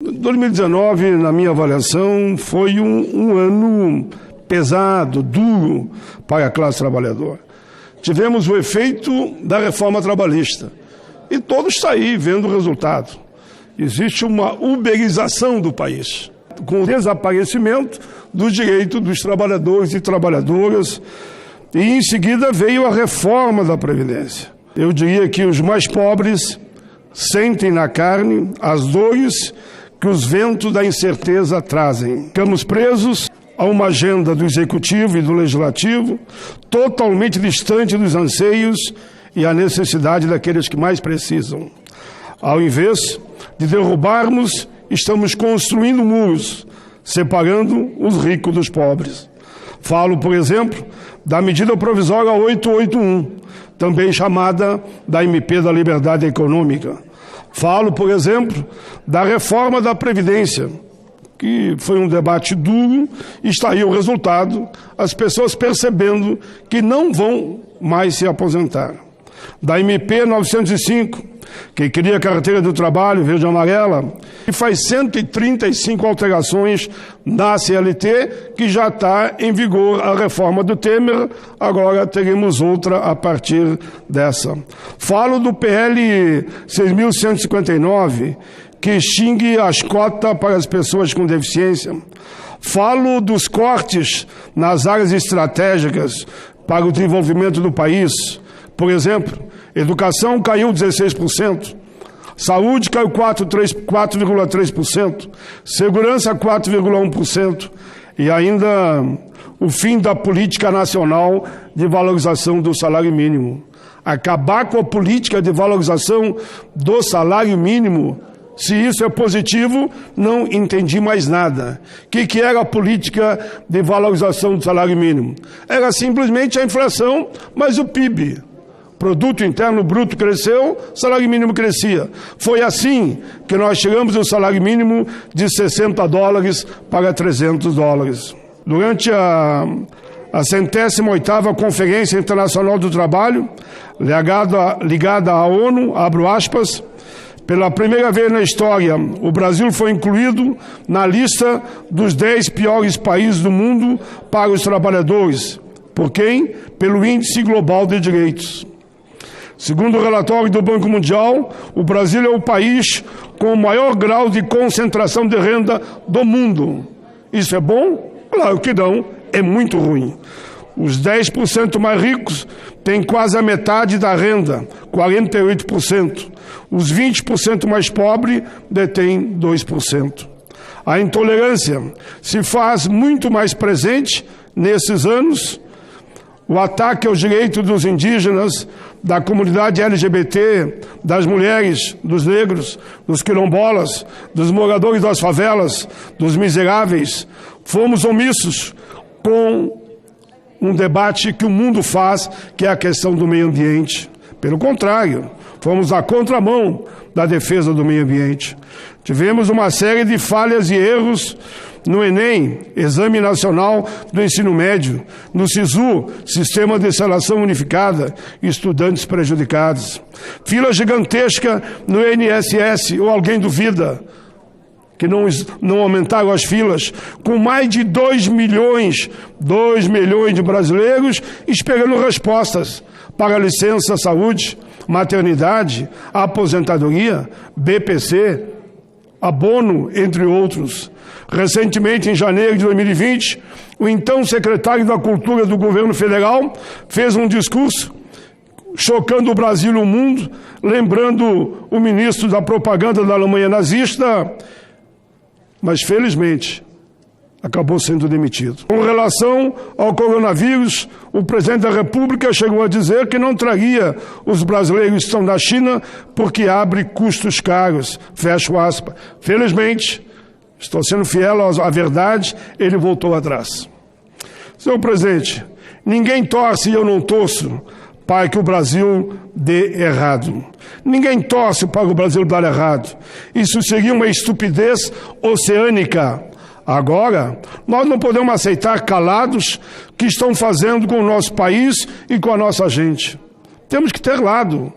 2019, na minha avaliação, foi um ano pesado, duro para a classe trabalhadora. Tivemos o efeito da reforma trabalhista e todos estão aí vendo o resultado. Existe uma uberização do país, com o desaparecimento do direito dos trabalhadores e trabalhadoras, e em seguida veio a reforma da Previdência. Eu diria que os mais pobres sentem na carne as dores que os ventos da incerteza trazem. Ficamos presos a uma agenda do Executivo e do Legislativo totalmente distante dos anseios e a necessidade daqueles que mais precisam. Ao invés de derrubarmos, estamos construindo muros, separando os ricos dos pobres. Falo, por exemplo, da medida provisória 881, também chamada da MP da Liberdade Econômica. Falo, por exemplo, da reforma da Previdência, que foi um debate duro e está aí o resultado, as pessoas percebendo que não vão mais se aposentar. Da MP 905, que cria a carteira do trabalho verde e amarela, e faz 135 alterações na CLT, que já está em vigor a reforma do Temer, agora teremos outra a partir dessa. Falo do PL 6.159, que extingue as cotas para as pessoas com deficiência. Falo dos cortes nas áreas estratégicas para o desenvolvimento do país. Por exemplo, educação caiu 16%, saúde caiu 4,3%, segurança 4,1% e ainda o fim da política nacional de valorização do salário mínimo. Acabar com a política de valorização do salário mínimo, se isso é positivo, não entendi mais nada. O que era a política de valorização do salário mínimo? Era simplesmente a inflação, mas o PIB. Produto Interno Bruto cresceu, salário mínimo crescia. Foi assim que nós chegamos ao salário mínimo de $60 para $300. Durante a 108ª Conferência Internacional do Trabalho, ligada à ONU, abro aspas, pela primeira vez na história, o Brasil foi incluído na lista dos 10 piores países do mundo para os trabalhadores. Por quem? Pelo Índice Global de Direitos. Segundo o relatório do Banco Mundial, o Brasil é o país com o maior grau de concentração de renda do mundo. Isso é bom? Claro que não, é muito ruim. Os 10% mais ricos têm quase a metade da renda, 48%. Os 20% mais pobres detêm 2%. A intolerância se faz muito mais presente nesses anos. O ataque aos direitos dos indígenas, da comunidade LGBT, das mulheres, dos negros, dos quilombolas, dos moradores das favelas, dos miseráveis. Fomos omissos com um debate que o mundo faz, que é a questão do meio ambiente. Pelo contrário, fomos à contramão da defesa do meio ambiente. Tivemos uma série de falhas e erros no Enem, Exame Nacional do Ensino Médio, no SISU, Sistema de Seleção Unificada, estudantes prejudicados. Fila gigantesca no INSS, ou alguém duvida que não aumentaram as filas, com mais de 2 milhões de brasileiros esperando respostas para licença saúde, maternidade, aposentadoria, BPC, abono, entre outros. Recentemente, em janeiro de 2020, o então secretário da Cultura do governo federal fez um discurso chocando o Brasil e o mundo, lembrando o ministro da propaganda da Alemanha nazista, mas felizmente acabou sendo demitido. Com relação ao coronavírus, o presidente da República chegou a dizer que não traria os brasileiros que estão na China porque abre custos caros, fecho aspas. Felizmente, estou sendo fiel à verdade, ele voltou atrás. Senhor presidente, ninguém torce e eu não torço para que o Brasil dê errado. Ninguém torce para o Brasil dar errado. Isso seria uma estupidez oceânica. Agora, nós não podemos aceitar calados o que estão fazendo com o nosso país e com a nossa gente. Temos que ter lado.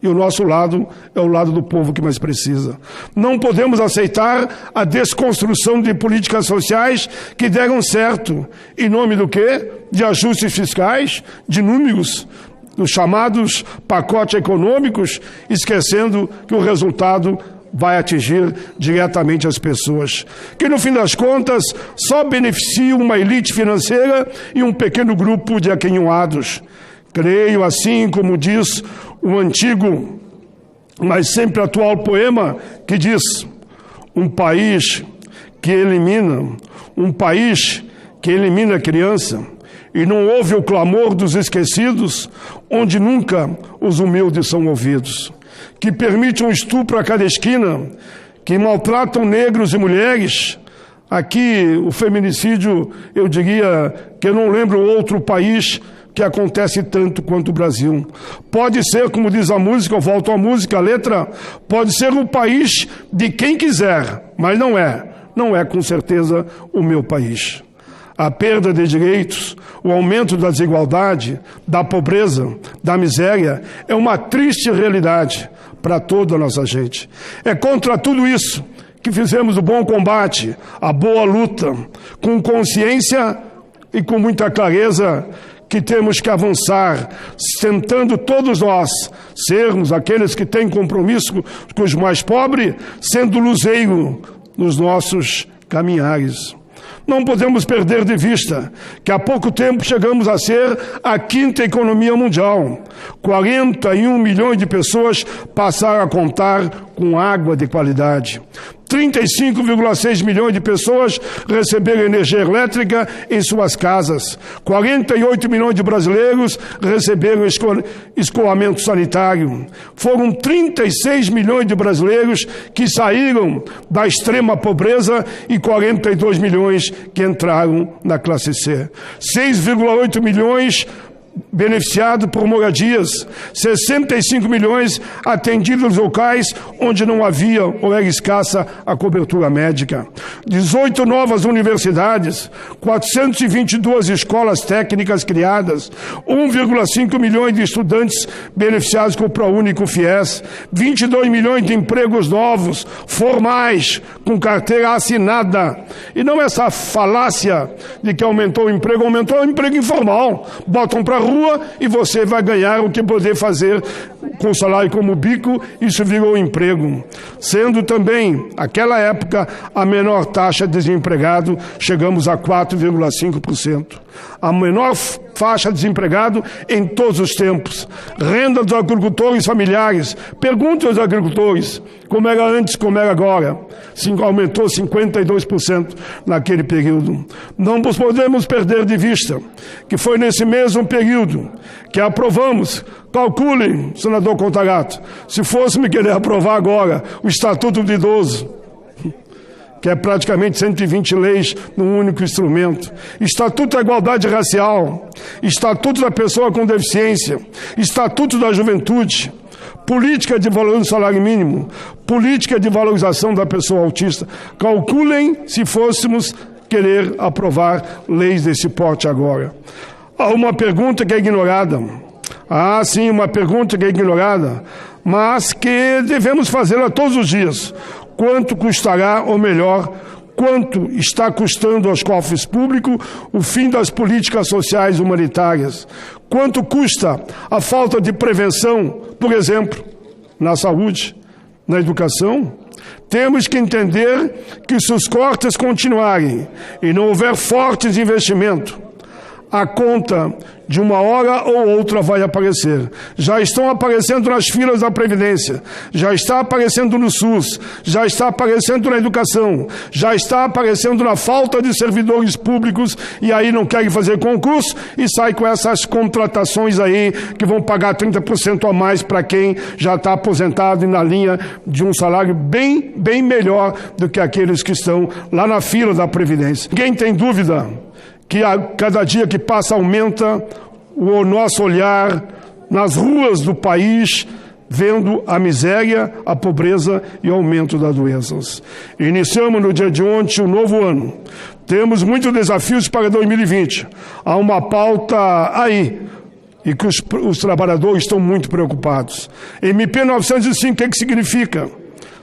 E o nosso lado é o lado do povo que mais precisa. Não podemos aceitar a desconstrução de políticas sociais que deram certo. Em nome do quê? De ajustes fiscais, de números, dos chamados pacotes econômicos, esquecendo que o resultado vai atingir diretamente as pessoas, que no fim das contas só beneficiam uma elite financeira e um pequeno grupo de aquinhoados. Creio, assim como diz o antigo, mas sempre atual poema, que diz: um país que elimina a criança, e não ouve o clamor dos esquecidos, onde nunca os humildes são ouvidos, que permite um estupro a cada esquina, que maltratam negros e mulheres. Aqui, o feminicídio, eu diria que eu não lembro outro país que acontece tanto quanto o Brasil. Pode ser, como diz a música, eu volto à música, a letra, pode ser o país de quem quiser, mas não é com certeza o meu país. A perda de direitos, o aumento da desigualdade, da pobreza, da miséria, é uma triste realidade para toda a nossa gente. É contra tudo isso que fizemos o bom combate, a boa luta, com consciência e com muita clareza, que temos que avançar, tentando todos nós sermos aqueles que têm compromisso com os mais pobres, sendo luzeiro nos nossos caminhares. Não podemos perder de vista que há pouco tempo chegamos a ser a 5ª economia mundial. 41 milhões de pessoas passaram a contar com água de qualidade. 35,6 milhões de pessoas receberam energia elétrica em suas casas. 48 milhões de brasileiros receberam escoamento sanitário. Foram 36 milhões de brasileiros que saíram da extrema pobreza e 42 milhões que entraram na classe C. 6,8 milhões beneficiado por moradias, 65 milhões atendidos locais onde não havia ou era escassa a cobertura médica, 18 novas universidades, 422 escolas técnicas criadas, 1,5 milhões de estudantes beneficiados com o ProUni e com o FIES, 22 milhões de empregos novos, formais, com carteira assinada. E não essa falácia de que aumentou o emprego informal. Botam para rua e você vai ganhar o que poder fazer com salário como bico. Isso virou emprego, sendo também, naquela época, a menor taxa de desempregado, chegamos a 4,5%. A menor faixa de desempregado em todos os tempos. Renda dos agricultores familiares. Pergunte aos agricultores como era antes, como era agora. Aumentou 52% naquele período. Não podemos perder de vista que foi nesse mesmo período que aprovamos. Calcule, senador Contarato, se fôssemos querer aprovar agora o Estatuto do Idoso, que é praticamente 120 leis num único instrumento. Estatuto da Igualdade Racial, Estatuto da Pessoa com Deficiência, Estatuto da Juventude, Política de Valorização do Salário Mínimo, Política de Valorização da Pessoa Autista. Calculem se fôssemos querer aprovar leis desse porte agora. Há uma pergunta que é ignorada. Sim, uma pergunta que é ignorada, mas que devemos fazê-la todos os dias. Quanto custará, ou melhor, quanto está custando aos cofres públicos o fim das políticas sociais humanitárias? Quanto custa a falta de prevenção, por exemplo, na saúde, na educação? Temos que entender que se os cortes continuarem e não houver fortes investimentos, a conta de uma hora ou outra vai aparecer. Já estão aparecendo nas filas da Previdência, já está aparecendo no SUS, já está aparecendo na educação, já está aparecendo na falta de servidores públicos, e aí não querem fazer concurso e sai com essas contratações aí que vão pagar 30% a mais para quem já está aposentado e na linha de um salário bem melhor do que aqueles que estão lá na fila da Previdência. Ninguém tem dúvida que a cada dia que passa aumenta o nosso olhar nas ruas do país, vendo a miséria, a pobreza e o aumento das doenças. Iniciamos no dia de ontem o novo ano. Temos muitos desafios para 2020. Há uma pauta aí, e que os trabalhadores estão muito preocupados. MP 905, o que significa?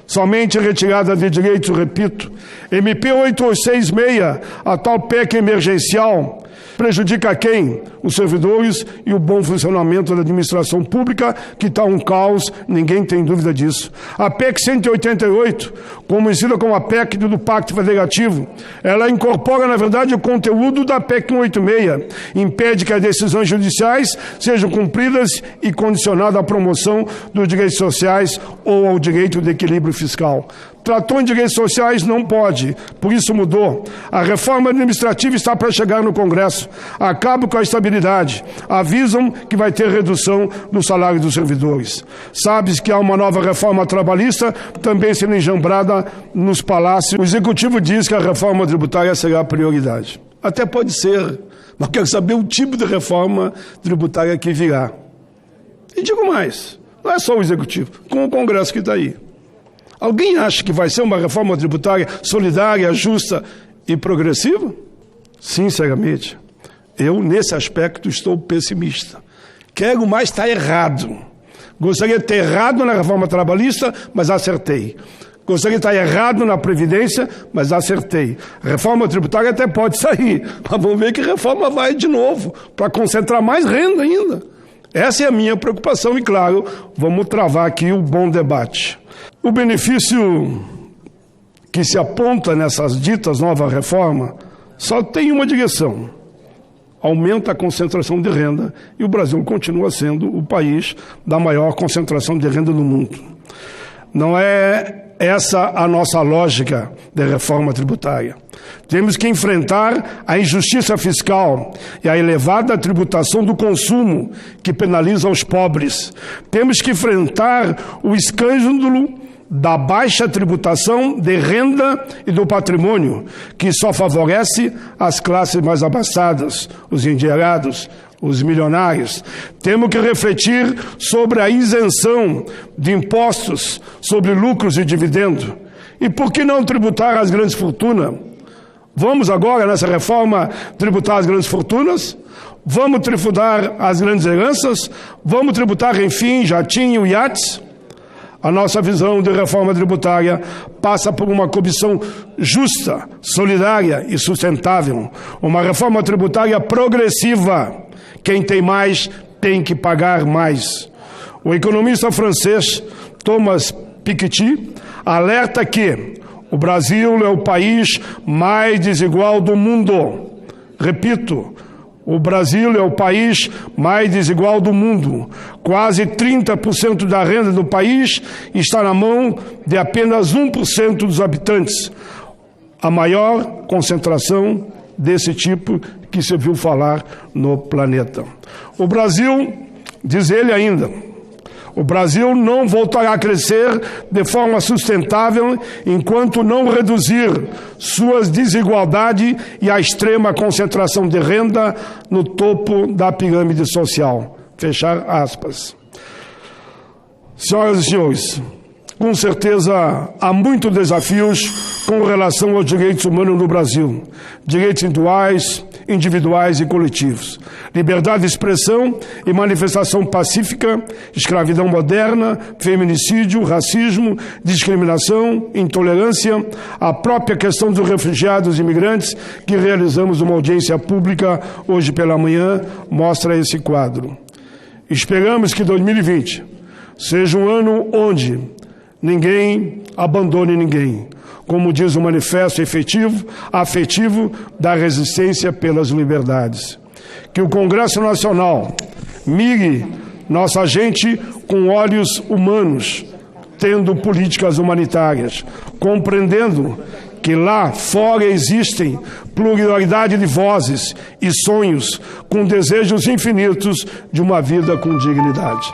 Somente retirada de direitos, repito. MP 866, a tal PEC emergencial, prejudica quem? Os servidores e o bom funcionamento da administração pública, que está um caos, ninguém tem dúvida disso. A PEC 188, conhecida como a PEC do Pacto Federativo, ela incorpora, na verdade, o conteúdo da PEC 186, impede que as decisões judiciais sejam cumpridas e condicionada à promoção dos direitos sociais ou ao direito de equilíbrio fiscal. Tratou em direitos sociais? Não pode, por isso mudou. A reforma administrativa está para chegar no Congresso. Acaba com a estabilidade. Avisam que vai ter redução do salário dos servidores. Sabe-se que há uma nova reforma trabalhista, também sendo enjambrada nos palácios. O Executivo diz que a reforma tributária será a prioridade. Até pode ser, mas quero saber o tipo de reforma tributária que virá. E digo mais, não é só o Executivo, com o Congresso que está aí. Alguém acha que vai ser uma reforma tributária solidária, justa e progressiva? Sinceramente, eu, nesse aspecto, estou pessimista. Quero mais estar errado. Gostaria de ter errado na reforma trabalhista, mas acertei. Gostaria de estar errado na Previdência, mas acertei. Reforma tributária até pode sair, mas vamos ver que reforma vai de novo, para concentrar mais renda ainda. Essa é a minha preocupação e, claro, vamos travar aqui um bom debate. O benefício que se aponta nessas ditas nova reforma só tem uma direção: aumenta a concentração de renda, e o Brasil continua sendo o país da maior concentração de renda no mundo. Não é essa a nossa lógica de reforma tributária. Temos que enfrentar a injustiça fiscal e a elevada tributação do consumo, que penaliza os pobres. Temos que enfrentar o escândalo da baixa tributação de renda e do patrimônio, que só favorece as classes mais abastadas, os endinheirados, os milionários. Temos que refletir sobre a isenção de impostos sobre lucros e dividendos. E por que não tributar as grandes fortunas? Vamos agora, nessa reforma, tributar as grandes fortunas? Vamos tributar as grandes heranças? Vamos tributar, enfim, jatinho e iates? A nossa visão de reforma tributária passa por uma comissão justa, solidária e sustentável. Uma reforma tributária progressiva. Quem tem mais tem que pagar mais. O economista francês Thomas Piketty alerta que o Brasil é o país mais desigual do mundo. Repito, o Brasil é o país mais desigual do mundo. Quase 30% da renda do país está na mão de apenas 1% dos habitantes. A maior concentração desse tipo que se viu falar no planeta. O Brasil, diz ele ainda, o Brasil não voltará a crescer de forma sustentável enquanto não reduzir suas desigualdades e a extrema concentração de renda no topo da pirâmide social. Fechar aspas. Senhoras e senhores, com certeza há muitos desafios com relação aos direitos humanos no Brasil. Direitos individuais e coletivos. Liberdade de expressão e manifestação pacífica, escravidão moderna, feminicídio, racismo, discriminação, intolerância, a própria questão dos refugiados e imigrantes, que realizamos uma audiência pública hoje pela manhã, mostra esse quadro. Esperamos que 2020 seja um ano onde ninguém abandone ninguém, como diz o manifesto afetivo da resistência pelas liberdades. Que o Congresso Nacional mire nossa gente com olhos humanos, tendo políticas humanitárias, compreendendo que lá fora existem pluralidade de vozes e sonhos com desejos infinitos de uma vida com dignidade.